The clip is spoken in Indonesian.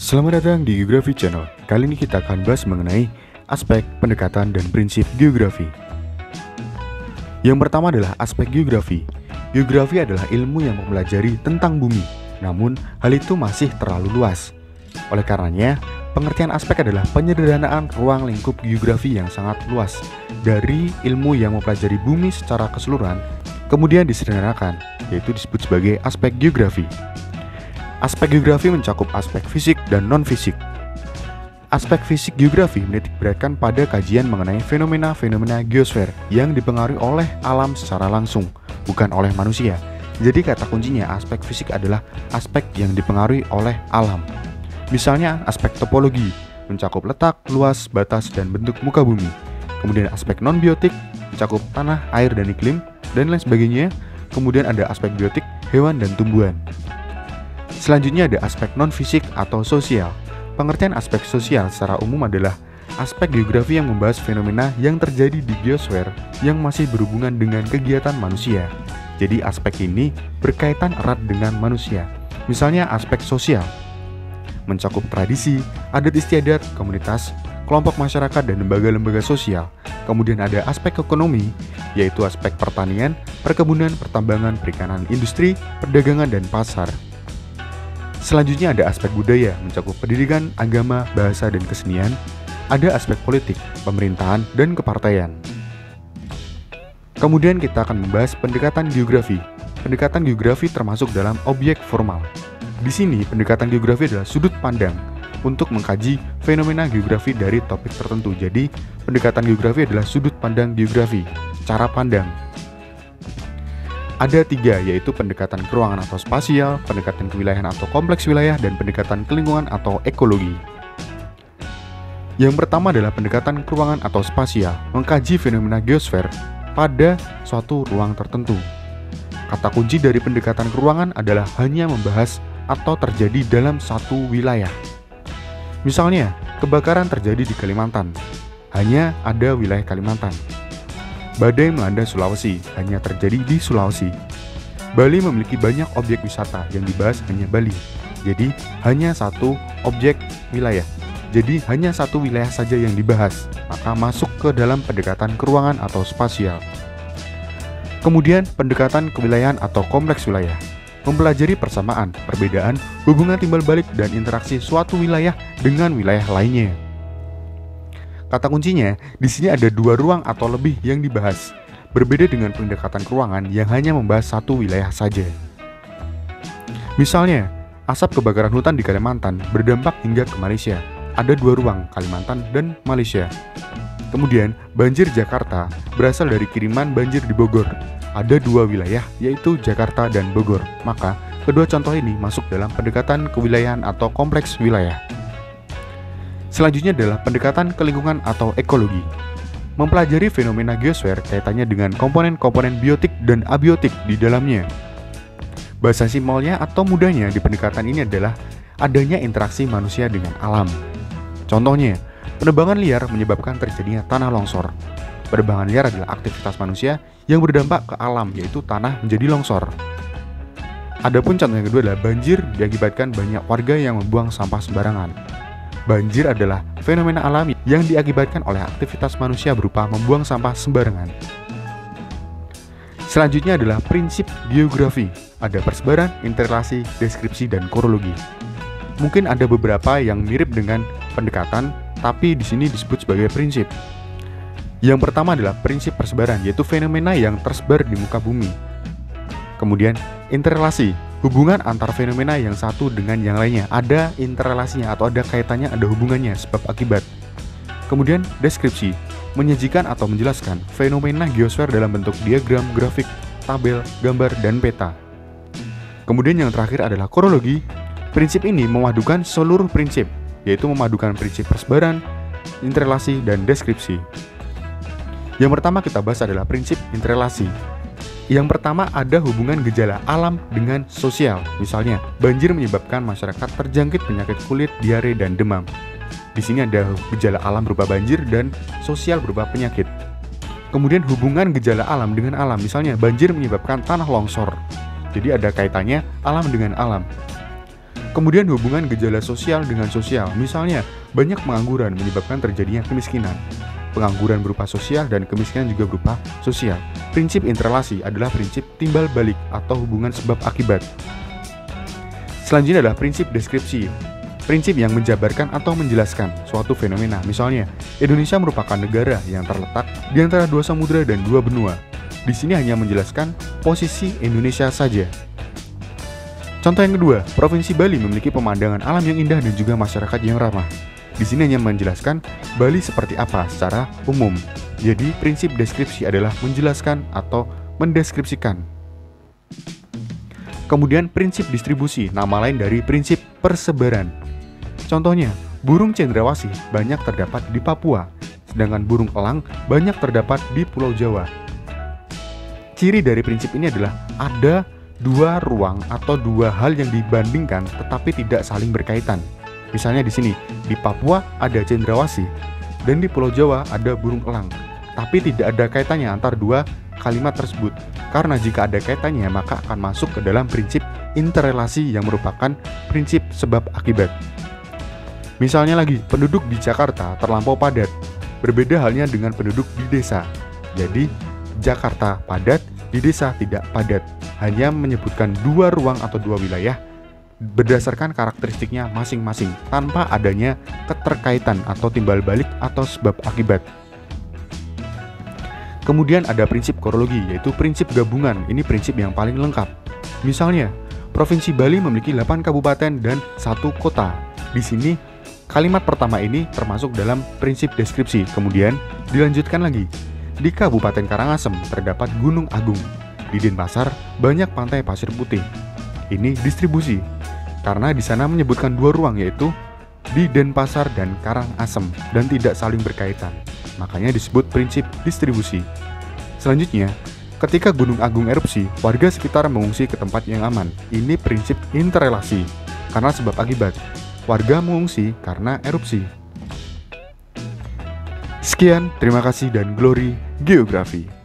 Selamat datang di Geografi Channel. Kali ini kita akan bahas mengenai aspek, pendekatan, dan prinsip geografi. Yang pertama adalah aspek geografi. Geografi adalah ilmu yang mempelajari tentang bumi, namun hal itu masih terlalu luas. Oleh karenanya, pengertian aspek adalah penyederhanaan ruang lingkup geografi yang sangat luas dari ilmu yang mempelajari bumi secara keseluruhan, kemudian disederhanakan, yaitu disebut sebagai aspek geografi. Aspek geografi mencakup aspek fisik dan non-fisik. Aspek fisik geografi menitikberatkan pada kajian mengenai fenomena-fenomena geosfer yang dipengaruhi oleh alam secara langsung, bukan oleh manusia. Jadi kata kuncinya aspek fisik adalah aspek yang dipengaruhi oleh alam. Misalnya aspek topologi, mencakup letak, luas, batas, dan bentuk muka bumi. Kemudian aspek non-biotik, mencakup tanah, air, dan iklim, dan lain sebagainya. Kemudian ada aspek biotik, hewan, dan tumbuhan. Selanjutnya ada aspek non-fisik atau sosial. Pengertian aspek sosial secara umum adalah aspek geografi yang membahas fenomena yang terjadi di geosfer yang masih berhubungan dengan kegiatan manusia. Jadi aspek ini berkaitan erat dengan manusia. Misalnya aspek sosial, mencakup tradisi, adat istiadat, komunitas, kelompok masyarakat, dan lembaga-lembaga sosial. Kemudian ada aspek ekonomi, yaitu aspek pertanian, perkebunan, pertambangan, perikanan, industri, perdagangan, dan pasar. Selanjutnya ada aspek budaya, mencakup pendidikan, agama, bahasa, dan kesenian. Ada aspek politik, pemerintahan, dan kepartaian. Kemudian kita akan membahas pendekatan geografi. Pendekatan geografi termasuk dalam objek formal. Di sini, pendekatan geografi adalah sudut pandang untuk mengkaji fenomena geografi dari topik tertentu. Jadi, pendekatan geografi adalah sudut pandang geografi, cara pandang. Ada tiga, yaitu pendekatan keruangan atau spasial, pendekatan kewilayahan atau kompleks wilayah, dan pendekatan kelingkungan atau ekologi. Yang pertama adalah pendekatan keruangan atau spasial, mengkaji fenomena geosfer pada suatu ruang tertentu. Kata kunci dari pendekatan keruangan adalah hanya membahas atau terjadi dalam satu wilayah. Misalnya, kebakaran terjadi di Kalimantan, hanya ada wilayah Kalimantan. Badai melanda Sulawesi, hanya terjadi di Sulawesi. Bali memiliki banyak objek wisata, yang dibahas hanya Bali. Jadi, hanya satu objek wilayah. Jadi, hanya satu wilayah saja yang dibahas, maka masuk ke dalam pendekatan keruangan atau spasial. Kemudian, pendekatan kewilayahan atau kompleks wilayah, mempelajari persamaan, perbedaan, hubungan timbal balik, dan interaksi suatu wilayah dengan wilayah lainnya. Kata kuncinya, di sini ada dua ruang atau lebih yang dibahas, berbeda dengan pendekatan keruangan yang hanya membahas satu wilayah saja. Misalnya, asap kebakaran hutan di Kalimantan berdampak hingga ke Malaysia. Ada dua ruang, Kalimantan dan Malaysia. Kemudian, banjir Jakarta berasal dari kiriman banjir di Bogor. Ada dua wilayah, yaitu Jakarta dan Bogor. Maka, kedua contoh ini masuk dalam pendekatan kewilayahan atau kompleks wilayah. Selanjutnya adalah pendekatan kelingkungan atau ekologi. Mempelajari fenomena geosfer kaitannya dengan komponen-komponen biotik dan abiotik di dalamnya. Bahasa simpelnya atau mudahnya di pendekatan ini adalah adanya interaksi manusia dengan alam. Contohnya, penebangan liar menyebabkan terjadinya tanah longsor. Penebangan liar adalah aktivitas manusia yang berdampak ke alam, yaitu tanah menjadi longsor. Adapun contoh yang kedua adalah banjir diakibatkan banyak warga yang membuang sampah sembarangan. Banjir adalah fenomena alami yang diakibatkan oleh aktivitas manusia berupa membuang sampah sembarangan. Selanjutnya adalah prinsip geografi. Ada persebaran, interrelasi, deskripsi, dan korologi. Mungkin ada beberapa yang mirip dengan pendekatan, tapi di sini disebut sebagai prinsip. Yang pertama adalah prinsip persebaran, yaitu fenomena yang tersebar di muka bumi. Kemudian interrelasi, hubungan antar fenomena yang satu dengan yang lainnya. Ada interrelasinya atau ada kaitannya, ada hubungannya, sebab akibat. Kemudian deskripsi, menyajikan atau menjelaskan fenomena geosfer dalam bentuk diagram, grafik, tabel, gambar, dan peta. Kemudian yang terakhir adalah korologi. Prinsip ini memadukan seluruh prinsip, yaitu memadukan prinsip persebaran, interrelasi, dan deskripsi. Yang pertama kita bahas adalah prinsip interrelasi. Yang pertama ada hubungan gejala alam dengan sosial. Misalnya, banjir menyebabkan masyarakat terjangkit penyakit kulit, diare, dan demam. Di sini ada gejala alam berupa banjir dan sosial berupa penyakit. Kemudian hubungan gejala alam dengan alam. Misalnya, banjir menyebabkan tanah longsor. Jadi ada kaitannya alam dengan alam. Kemudian hubungan gejala sosial dengan sosial, misalnya banyak pengangguran menyebabkan terjadinya kemiskinan. Pengangguran berupa sosial dan kemiskinan juga berupa sosial. Prinsip interrelasi adalah prinsip timbal balik atau hubungan sebab akibat. Selanjutnya adalah prinsip deskripsi. Prinsip yang menjabarkan atau menjelaskan suatu fenomena. Misalnya, Indonesia merupakan negara yang terletak di antara dua samudra dan dua benua. Di sini hanya menjelaskan posisi Indonesia saja. Contoh yang kedua, Provinsi Bali memiliki pemandangan alam yang indah dan juga masyarakat yang ramah. Di sini hanya menjelaskan Bali seperti apa secara umum. Jadi, prinsip deskripsi adalah menjelaskan atau mendeskripsikan. Kemudian, prinsip distribusi, nama lain dari prinsip persebaran. Contohnya, burung cendrawasih banyak terdapat di Papua, sedangkan burung elang banyak terdapat di Pulau Jawa. Ciri dari prinsip ini adalah ada dua ruang atau dua hal yang dibandingkan tetapi tidak saling berkaitan. Misalnya di sini, di Papua ada cendrawasih dan di Pulau Jawa ada burung elang. Tapi tidak ada kaitannya antar dua kalimat tersebut. Karena jika ada kaitannya maka akan masuk ke dalam prinsip interrelasi yang merupakan prinsip sebab akibat. Misalnya lagi, penduduk di Jakarta terlampau padat. Berbeda halnya dengan penduduk di desa. Jadi, Jakarta padat, di desa tidak padat. Hanya menyebutkan dua ruang atau dua wilayah berdasarkan karakteristiknya masing-masing tanpa adanya keterkaitan atau timbal balik atau sebab akibat. Kemudian ada prinsip korologi, yaitu prinsip gabungan. Ini prinsip yang paling lengkap. Misalnya, Provinsi Bali memiliki 8 kabupaten dan 1 kota. Di sini, kalimat pertama ini termasuk dalam prinsip deskripsi. Kemudian, dilanjutkan lagi. Di Kabupaten Karangasem terdapat Gunung Agung. Di Denpasar banyak pantai pasir putih. Ini distribusi, karena di sana menyebutkan dua ruang, yaitu di Denpasar dan Karangasem, dan tidak saling berkaitan. Makanya disebut prinsip distribusi. Selanjutnya, ketika Gunung Agung erupsi, warga sekitar mengungsi ke tempat yang aman. Ini prinsip interrelasi, karena sebab akibat. Warga mengungsi karena erupsi. Sekian, terima kasih dan glory geografi.